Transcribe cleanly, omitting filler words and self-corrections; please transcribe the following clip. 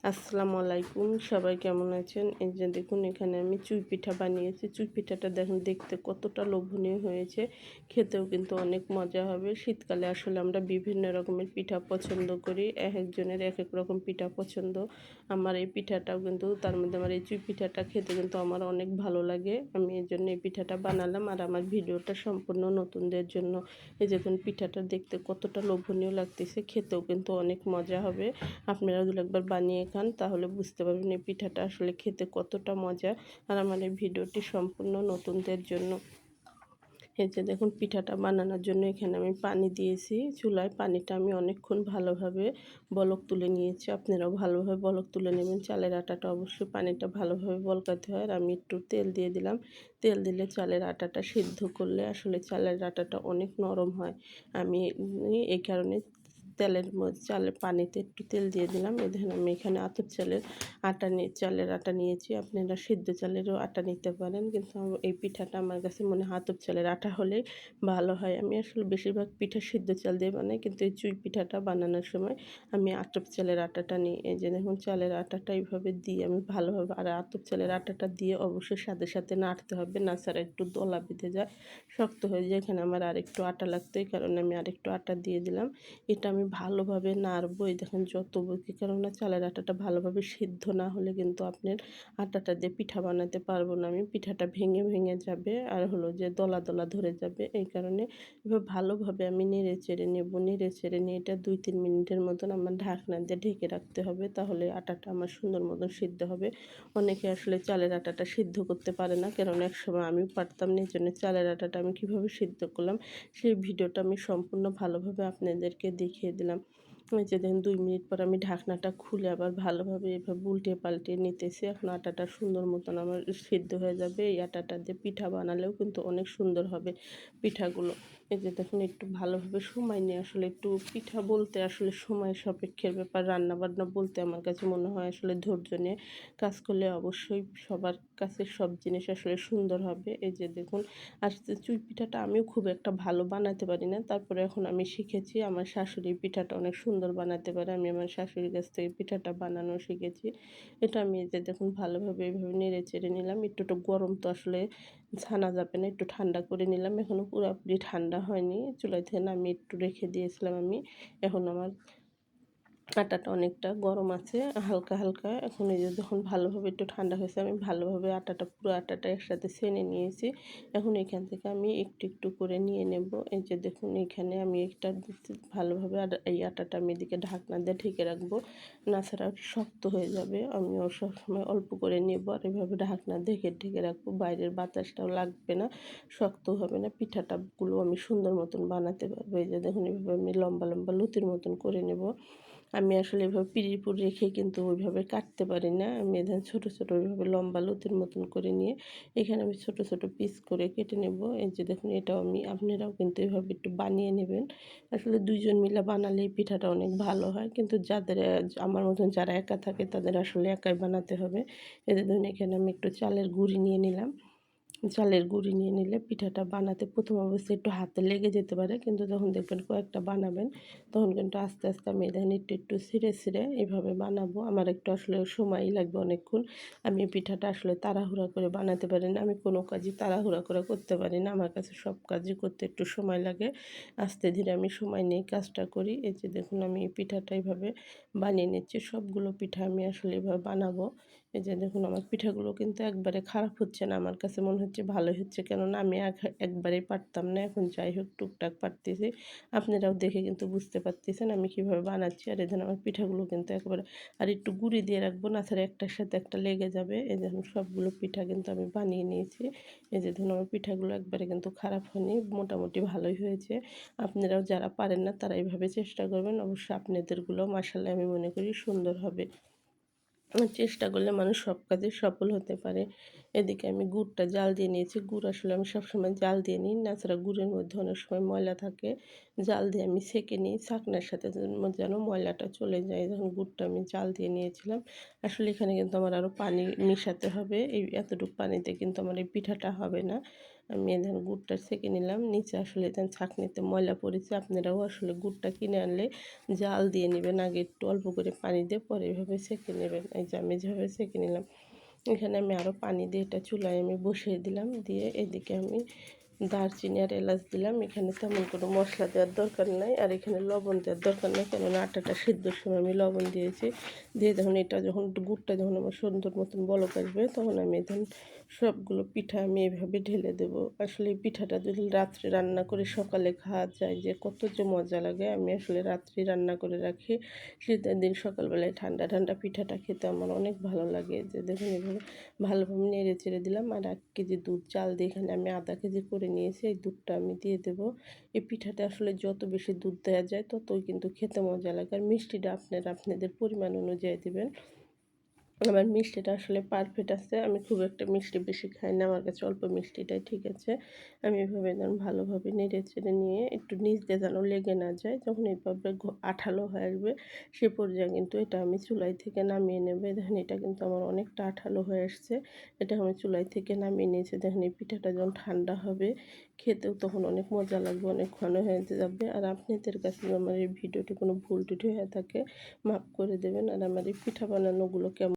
আসসালামু আলাইকুম, সবাই কেমন আছেন? এই যে দেখুন, এখানে আমি চুই পিঠা বানিয়েছি। চুই পিঠাটা দেখুন দেখতে কতটা লোভনীয় হয়েছে, খেতেও কিন্তু অনেক মজা হবে। শীতকালে আসলে আমরা বিভিন্ন রকমের পিঠা পছন্দ করি, এক একজনের এক এক রকম পিঠা পছন্দ। আমার এই পিঠাটাও কিন্তু তার মধ্যে আমার এই চুই পিঠাটা খেতে কিন্তু আমার অনেক ভালো লাগে। আমি এই জন্য এই পিঠাটা বানালাম, আর আমার ভিডিওটা সম্পূর্ণ নতুনদের জন্য। এই দেখুন পিঠাটা দেখতে কতটা লোভনীয় লাগতেছে, খেতেও কিন্তু অনেক মজা হবে। আপনারা যদি একবার বানিয়ে খান তাহলে বুঝতে পারবেন এই পিঠাটা আসলে খেতে কতটা মজা। আর আমার এই ভিডিওটি সম্পূর্ণ নতুনদের জন্য। এই যে দেখুন পিঠাটা বানানোর জন্য এখানে আমি পানি দিয়েছি চুলায়। পানিটা আমি অনেকক্ষণ ভালোভাবে বলক তুলে নিয়েছি। আপনারাও ভালোভাবে বলক তুলে নেবেন। চালের আটাটা অবশ্যই পানিটা ভালোভাবে বলকাতে হয়। আর আমি একটু তেল দিয়ে দিলাম। তেল দিলে চালের আটাটা সিদ্ধ করলে আসলে চালের আটাটা অনেক নরম হয়। আমি এই কারণে চালের পানিতে একটু তেল দিয়ে দিলাম। এই দেখুন আমি এখানে আতপ চালের আটা নিয়েছি। আপনারা সিদ্ধ চালেরও আটা নিতে পারেন, কিন্তু এই পিঠাটা আমার কাছে মনে হয় আতপ চালের আটা হলেই ভালো হয়। আমি আসলে বেশিরভাগ পিঠা সিদ্ধ চাল দিয়ে বানাই, কিন্তু এই চুই পিঠাটা বানানোর সময় আমি আতপ চালের আটাটা নিই। এই যে দেখুন চালের আটাটা এইভাবে দিয়ে আমি ভালোভাবে, আর আতপ চালের আটাটা দিয়ে অবশ্যই সাথে সাথে নাড়তে হবে, না ছাড়া একটু দলা বেঁধে যায়, শক্ত হয়ে যায়। এখানে আমার আরেকটু আটা লাগতো, এই কারণে আমি আরেকটু আটা দিয়ে দিলাম। এটা আমি ভালোভাবে নাড়বো। এই দেখেন যত বলছি, কেননা চালের আটাটা ভালোভাবে সিদ্ধ না হলে কিন্তু আপনার আটাটা দিয়ে পিঠা বানাতে পারবো না আমি। পিঠাটা ভেঙে ভেঙে যাবে, আর হলো যে দলা দলা ধরে যাবে। এই কারণে এবার ভালোভাবে আমি নেড়ে চেড়ে নেব। নেড়ে চেড়ে নিয়ে এটা 2-3 মিনিটের মতন আমার ঢাকনা দিয়ে ঢেকে রাখতে হবে, তাহলে আটাটা আমার সুন্দর মতন সিদ্ধ হবে। অনেকে আসলে চালের আটাটা সিদ্ধ করতে পারে না, কেননা একসময় আমিও পারতাম না। এই জন্য চালের আটাটা আমি কীভাবে সিদ্ধ করলাম সেই ভিডিওটা আমি সম্পূর্ণ ভালোভাবে আপনাদেরকে দেখিয়ে দিলাম। ওই যে দেখুন 2 মিনিট পর আমি ঢাকনাটা খুলে আবার ভালোভাবে এভাবে উল্টিয়ে পাল্টিয়ে নিতেছি। এখন আটাটা সুন্দর মতন আমার সিদ্ধ হয়ে যাবে। এই আটাটা দিয়ে পিঠা বানালেও কিন্তু অনেক সুন্দর হবে পিঠাগুলো। এই যে দেখুন একটু ভালোভাবে সময় নিয়ে, আসলে একটু পিঠা বলতে আসলে সময় সাপেক্ষের ব্যাপার। রান্নাবান্না বলতে আমার কাছে মনে হয় আসলে ধৈর্য নিয়ে কাজ করলে অবশ্যই সবার কাছে সব জিনিস আসলে সুন্দর হবে। এই যে দেখুন, আর চুই পিঠাটা আমিও খুব একটা ভালো বানাতে পারি না, তারপরে এখন আমি শিখেছি। আমার শাশুড়ি পিঠাটা অনেক সুন্দর বানাতে পারে, আমি আমার শাশুড়ির কাছ থেকে পিঠাটা বানানো শিখেছি। এটা আমি এই যে দেখুন ভালোভাবে এইভাবে নেড়ে চেড়ে নিলাম। একটু গরম তো আসলে ছানা যাবে না, একটু ঠান্ডা করে নিলাম। এখনও পুরোপুরি ঠান্ডা হয়নি, চুলায় থেকে নামিয়ে একটু রেখে দিয়েছিলাম আমি। এখন আমার আটাটা অনেকটা গরম আছে, হালকা হালকা। এখন এই যে যখন ভালোভাবে একটু ঠান্ডা হয়েছে, আমি ভালোভাবে পুরো আটাটা একসাথে ছেনে নিয়েছি। এখন এখান থেকে আমি একটু একটু করে নিয়ে নেব। এই যে দেখুন এখানে আমি একটা ভালোভাবে, আর এই আটাটা আমি এদিকে ঢাকনা দিয়ে ঢেকে রাখবো, না ছাড়া শক্ত হয়ে যাবে। আমিও সবসময় অল্প করে নেব, আর এভাবে ঢাকনা ঢেকে ঢেকে রাখবো। বাইরের বাতাসটাও লাগবে না, শক্ত হবে না। পিঠাটাগুলো আমি সুন্দর মতন বানাতে পারবো। এই যে দেখুন এভাবে আমি লম্বা লম্বা লুচির মতন করে নেব। আমি আসলে এভাবে পিঁড়ির রেখে কিন্তু ওইভাবে কাটতে পারি না। আমি এখানে ছোটো ছোটো ওইভাবে লম্বা লতির মতন করে নিয়ে এখানে আমি ছোটো ছোটো পিস করে কেটে নেব। এই যে দেখুন এটাও আমি, আপনারাও কিন্তু এভাবে একটু বানিয়ে নেবেন। আসলে 2 জন মিলে বানালে এই পিঠাটা অনেক ভালো হয়, কিন্তু যাদের আমার মতন যারা একা থাকে তাদের আসলে একাই বানাতে হবে। এই যে ধরুন এখানে আমি একটু চালের গুঁড়ি নিয়ে নিলাম। চালের গুঁড়ি নিয়ে নিলে পিঠাটা বানাতে প্রথম অবস্থায় একটু হাতে লেগে যেতে পারে, কিন্তু যখন দেখবেন কয়েকটা বানাবেন তখন কিন্তু আস্তে আস্তে আমি দেখেন একটু একটু ছিঁড়ে ছিঁড়ে এভাবে বানাবো। আমার একটু আসলে সময়ই লাগবে অনেকক্ষণ। আমি এই পিঠাটা আসলে তাড়াহুড়া করে বানাতে পারি না, আমি কোনো কাজই তাড়াহুড়া করে করতে পারি না। আমার কাছে সব কাজই করতে একটু সময় লাগে, আস্তে ধীরে আমি সময় নিয়ে কাজটা করি। এই যে দেখুন আমি এই পিঠাটা এইভাবে বানিয়ে নিচ্ছি। সবগুলো পিঠা আমি আসলে এভাবে বানাবো। এই যে দেখুন আমার পিঠাগুলো কিন্তু একবারে খারাপ হচ্ছে না, আমার কাছে মনে হচ্ছে ভালোই হচ্ছে, কেননা আমি একবারেই পারতাম না, এখন যাই হোক টুকটাক পারতেছি। আপনারাও দেখে কিন্তু বুঝতে পারতেছেন আমি কীভাবে বানাচ্ছি। আর এই জন্য আমার পিঠাগুলো কিন্তু একবারে, আর একটু গুঁড়ি দিয়ে রাখবো, না ছাড়া একটার সাথে একটা লেগে যাবে। এই দেখুন সবগুলো পিঠা কিন্তু আমি বানিয়ে নিয়েছি। এই যে ধরুন আমার পিঠাগুলো একবারে কিন্তু খারাপ হয়নি, মোটামুটি ভালোই হয়েছে। আপনারাও যারা পারেন না তারা এইভাবে চেষ্টা করবেন, অবশ্যই আপনাদেরগুলো মাশাআল্লাহ আমি মনে করি সুন্দর হবে। চেষ্টা করলে মানুষ সব কাজে সফল হতে পারে। এদিকে আমি গুড়টা জাল দিয়ে নিয়েছি। গুড় আসলে আমি সবসময় জাল দিয়ে নিই, না ছাড়া গুড়ের মধ্যে অনেক সময় ময়লা থাকে। জাল দিয়ে আমি ছেঁকে নিই, ছাঁকনার সাথে যেন ময়লাটা চলে যায়। যখন গুড়টা আমি জাল দিয়ে নিয়েছিলাম, আসলে এখানে কিন্তু আমার আরও পানি মেশাতে হবে। এই এতটুকু পানিতে কিন্তু আমার এই পিঠাটা হবে না। আমি এখানে গুড়টা সেঁকে নিলাম। নিচে আসলে এখানে ছাঁকনিতে ময়লা পড়েছে। আপনারাও আসলে গুড়টা কিনে আনলে জাল দিয়ে নেবেন। আগে একটু অল্প করে পানি দিয়ে পরে এভাবে সেঁকে নেবেন। এই যে আমি যেভাবে সেঁকে নিলাম। এখানে আমি আরও পানি দিয়ে এটা চুলায় আমি বসিয়ে দিলাম। দিয়ে এদিকে আমি দারচিনি আর এলাচ দিলাম। এখানে তেমন কোনো মশলা দেওয়ার দরকার নাই, আর এখানে লবণ দেওয়ার দরকার নেই, কেননা আটাটা সিদ্ধর সময় আমি লবণ দিয়েছি। দিয়ে যখন এটা যখন গুড়টা যখন আমার সুন্দর মতন বলক আসবে, তখন আমি তখন সবগুলো পিঠা আমি এভাবে ঢেলে দেবো। আসলে এই পিঠাটা যদি রাত্রে রান্না করে সকালে খাওয়া যায় যে কত যে মজা লাগে। আমি আসলে রাত্রে রান্না করে রাখি, শীতের দিন সকালবেলায় ঠান্ডা ঠান্ডা পিঠাটা খেতে আমার অনেক ভালো লাগে। যে দেখুন এভাবে ভালোভাবে নেড়ে চেড়ে দিলাম। আর 1 কেজি দুধ চাল দিয়ে এখানে আমি আধা কেজি করে নিয়েছি, এই দুধটা আমি দিয়ে দেবো। এই পিঠাতে আসলে যত বেশি দুধ দেওয়া যায় ততই কিন্তু খেতে মজা লাগে। আর মিষ্টিটা আপনারা আপনাদের পরিমাণ অনুযায়ী দেবেন। আমার মিষ্টিটা আসলে পারফেক্ট আছে। আমি খুব একটা মিষ্টি বেশি খাই না। আমার কাছে অল্প মিষ্টিটাই ঠিক আছে। আমি এভাবে যেন ভালোভাবে নেড়ে চেড়ে নিয়ে একটু নিচ দিয়ে যেন লেগে না যায়। যখন এভাবে আঠালো হয়ে আসবে, সে পর্যায়ে কিন্তু এটা আমি চুলাই থেকে নামিয়ে নেব। দেখেন এটা কিন্তু আমার অনেকটা আঠালো হয়ে আসছে। এটা আমি চুলাই থেকে নামিয়ে নিয়েছি। দেখেন এই পিঠাটা যখন ঠান্ডা হবে, খেতেও তখন অনেক মজা লাগবে, অনেক ঘন হয়ে যাবে। আর আপনাদের কাছে যদি আমার এই ভিডিওটি কোনো ভুল ত্রুটি হয়ে থাকে, মাফ করে দেবেন। আর আমার এই পিঠা বানানোগুলো কেমন